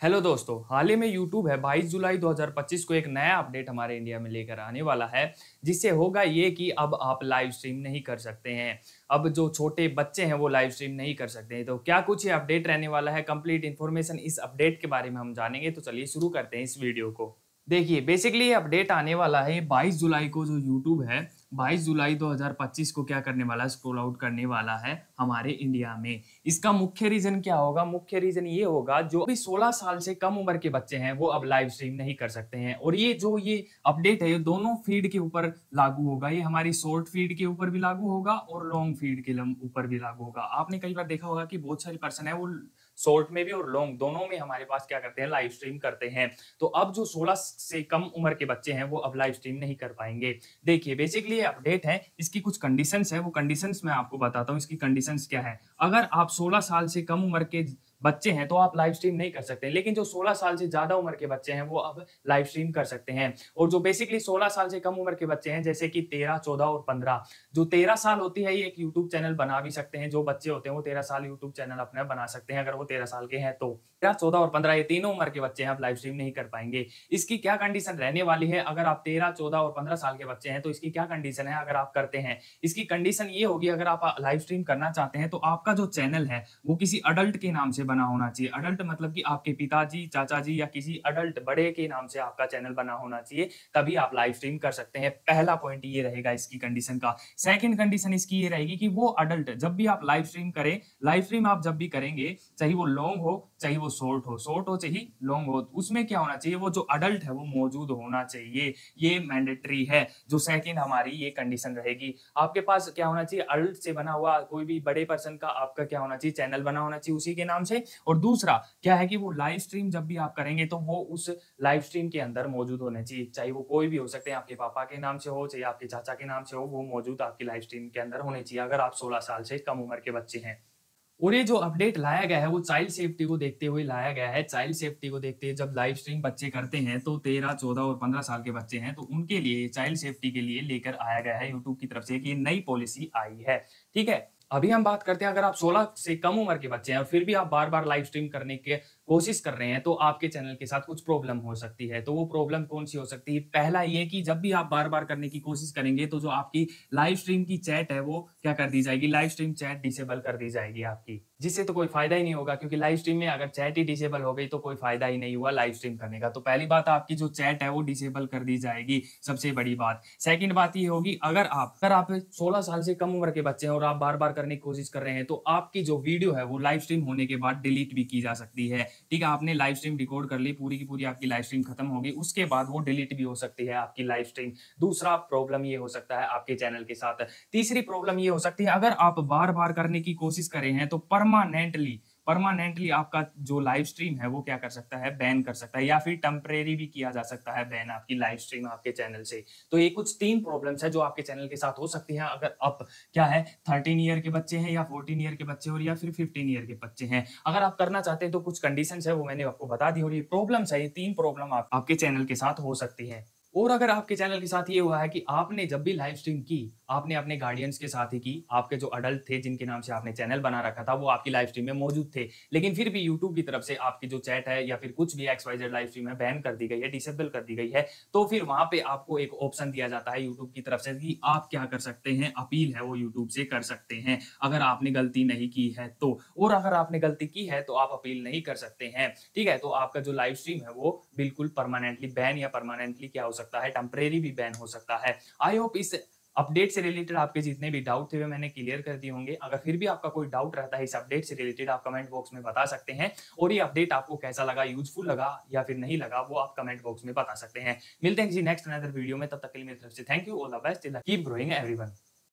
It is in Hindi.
हेलो दोस्तों, हाल ही में यूट्यूब है 22 जुलाई 2025 को एक नया अपडेट हमारे इंडिया में लेकर आने वाला है, जिससे होगा ये कि अब आप लाइव स्ट्रीम नहीं कर सकते हैं। अब जो छोटे बच्चे हैं वो लाइव स्ट्रीम नहीं कर सकते हैं। तो क्या कुछ ये अपडेट रहने वाला है, कंप्लीट इन्फॉर्मेशन इस अपडेट के बारे में हम जानेंगे। तो चलिए शुरू करते हैं इस वीडियो को। देखिए बेसिकली ये अपडेट आने वाला है 22 जुलाई को। जो यूट्यूब है 22 जुलाई 2025 को क्या करने वाला है, स्क्रॉल आउट करने वाला है हमारे इंडिया में। इसका मुख्य रीजन क्या होगा? मुख्य रीजन ये होगा जो भी 16 साल से कम उम्र के बच्चे हैं वो अब लाइव स्ट्रीम नहीं कर सकते हैं। और ये अपडेट है ये दोनों फीड के ऊपर लागू होगा। ये हमारी शॉर्ट फीड के ऊपर भी लागू होगा और लॉन्ग फीड के ऊपर भी लागू होगा। आपने कई बार देखा होगा कि बहुत सारे पर्सन है वो शॉर्ट में भी और लॉन्ग दोनों में हमारे पास क्या करते हैं, लाइव स्ट्रीम करते हैं। तो अब जो 16 से कम उम्र के बच्चे हैं वो अब लाइव स्ट्रीम नहीं कर पाएंगे। देखिए बेसिकली ये अपडेट है, इसकी कुछ कंडीशंस है, वो कंडीशंस मैं आपको बताता हूँ। इसकी कंडीशंस क्या है? अगर आप 16 साल से कम उम्र के बच्चे हैं तो आप लाइव स्ट्रीम नहीं कर सकते, लेकिन जो 16 साल से ज्यादा उम्र के बच्चे हैं वो अब लाइव स्ट्रीम कर सकते हैं। और जो बेसिकली 16 साल से कम उम्र के बच्चे हैं, जैसे कि 13, 14 और 15, जो 13 साल होती है ये एक यूट्यूब चैनल बना भी सकते हैं। जो बच्चे होते हैं वो 13 साल यूट्यूब चैनल अपना बना सकते हैं अगर वो 13 साल के हैं। तो 13, 14 और 15 ये तीनों उम्र के बच्चे हैं अब लाइव स्ट्रीम नहीं कर पाएंगे। इसकी क्या कंडीशन रहने वाली है? अगर आप 13, 14 और 15 साल के बच्चे हैं तो इसकी क्या कंडीशन है अगर आप करते हैं? इसकी कंडीशन ये होगी, अगर आप लाइव स्ट्रीम करना चाहते हैं तो आपका जो चैनल है वो किसी अडल्ट के नाम से बना होना चाहिए। अडल्ट मतलब कि आपके पिताजी, चाचा जी या किसी अडल्ट बड़े के नाम से आपका चैनल बना होना चाहिए, तभी आप लाइव स्ट्रीम कर सकते हैं। पहला पॉइंट ये रहेगा इसकी कंडीशन का। सेकंड कंडीशन इसकी ये रहेगी कि वो अडल्ट जब भी आप लाइव स्ट्रीम करें, लाइव स्ट्रीम आप जब भी करेंगे, चाहे वो लॉन्ग हो चाहे वो शॉर्ट हो चाहे लॉन्ग हो, उसमें क्या होना चाहिए, वो जो अडल्ट है वो मौजूद होना चाहिए। ये मैंडेटरी है। जो सेकंड हमारी ये कंडीशन रहेगी। आपके पास क्या होना चाहिए, अडल्ट से बना हुआ कोई भी बड़े पर्सन का आपका क्या होना चाहिए, चैनल बना होना चाहिए उसी के नाम से। और दूसरा क्या है कि वो लाइव स्ट्रीम जब भी आप करेंगे तो वो उस लाइव स्ट्रीम के अंदर मौजूद होने चाहिए, चाहे वो कोई भी हो सकते हैं, आपके पापा के नाम से हो चाहे आपके चाचा के नाम से हो, वो मौजूद आपकी लाइव स्ट्रीम के अंदर होने चाहिए अगर आप 16 साल से कम उम्र के बच्चे हैं। और ये जो अपडेट लाया गया है वो चाइल्ड सेफ्टी को देखते हुए लाया गया है। चाइल्ड सेफ्टी को देखते हुए जब लाइव स्ट्रीम बच्चे करते हैं तो 13, 14 और 15 साल के बच्चे हैं तो उनके लिए चाइल्ड सेफ्टी के लिए लेकर आया गया है यूट्यूब की तरफ से कि नई पॉलिसी आई है। ठीक है, अभी हम बात करते हैं अगर आप 16 से कम उम्र के बच्चे हैं और फिर भी आप बार बार लाइव स्ट्रीम करने की कोशिश कर रहे हैं तो आपके चैनल के साथ कुछ प्रॉब्लम हो सकती है। तो वो प्रॉब्लम कौन सी हो सकती है? पहला ये कि जब भी आप बार बार करने की कोशिश करेंगे तो जो आपकी लाइव स्ट्रीम की चैट है वो क्या कर दी जाएगी, लाइव स्ट्रीम चैट डिसेबल कर दी जाएगी आपकी, जिससे तो कोई फायदा ही नहीं होगा, क्योंकि लाइव स्ट्रीम में अगर चैट ही डिसेबल हो गई तो कोई फायदा ही नहीं हुआ लाइव स्ट्रीम करने का। तो पहली बात, आपकी जो चैट है वो डिसेबल कर दी जाएगी, सबसे बड़ी बात। सेकंड बात ये होगी, अगर आप 16 साल से कम उम्र के बच्चे हैं और आप बार बार करने की कोशिश कर रहे हैं तो आपकी जो वीडियो है वो लाइव स्ट्रीम होने के बाद डिलीट भी की जा सकती है। ठीक है, आपने लाइव स्ट्रीम रिकॉर्ड कर ली, पूरी की पूरी आपकी लाइव स्ट्रीम खत्म होगी, उसके बाद वो डिलीट भी हो सकती है आपकी लाइव स्ट्रीम। दूसरा प्रॉब्लम ये हो सकता है आपके चैनल के साथ। तीसरी प्रॉब्लम ये हो सकती है, अगर आप बार बार करने की कोशिश कर रहे हैं तो परमानेंटली आपका जो लाइव स्ट्रीम है वो क्या कर सकता है, बैन कर सकता है, या फिर टेम्परेरी भी किया जा सकता है बैन आपकी लाइव स्ट्रीम आपके चैनल से। तो ये कुछ 3 प्रॉब्लम्स है जो आपके चैनल के साथ हो सकती हैं अगर आप क्या है 13 ईयर के बच्चे हैं या 14 ईयर के बच्चे और या फिर 15 ईयर के बच्चे हैं। अगर आप करना चाहते हैं तो कुछ कंडीशंस है वो मैंने आपको बता दी, और ये प्रॉब्लम्स है, ये 3 प्रॉब्लम आपके चैनल के साथ हो सकती है। और अगर आपके चैनल के साथ ये हुआ है कि आपने जब भी लाइव स्ट्रीम की, आपने अपने गार्डियंस के साथ ही की, आपके जो अडल्ट थे जिनके नाम से आपने चैनल बना रखा था वो आपकी लाइव स्ट्रीम में मौजूद थे, लेकिन फिर भी यूट्यूब की तरफ से आपकी जो चैट है या फिर कुछ भी XYZ लाइव स्ट्रीम है बैन कर दी गई है, डिसेबल कर दी गई है, तो फिर वहां पे आपको एक ऑप्शन दिया जाता है यूट्यूब की तरफ से कि आप क्या कर सकते हैं, अपील है वो यूट्यूब से कर सकते हैं अगर आपने गलती नहीं की है तो। और अगर आपने गलती की है तो आप अपील नहीं कर सकते हैं। ठीक है, तो आपका जो लाइव स्ट्रीम है वो बिल्कुल परमानेंटली बैन या परमानेंटली क्या हो सकता है, टेम्परेरी भी बैन हो सकता है। आई होप इस अपडेट से रिलेटेड आपके जितने भी डाउट थे वे मैंने क्लियर कर दिए होंगे। अगर फिर भी आपका कोई डाउट रहता है इस अपडेट से रिलेटेड, आप कमेंट बॉक्स में बता सकते हैं। और ये अपडेट आपको कैसा लगा, यूजफुल लगा या फिर नहीं लगा, वो आप कमेंट बॉक्स में बता सकते हैं। मिलते हैं किसी नेक्स्ट अनदर वीडियो में, तब तक के लिए मेरी तरफ से thank you, all the best, keep growing everyone.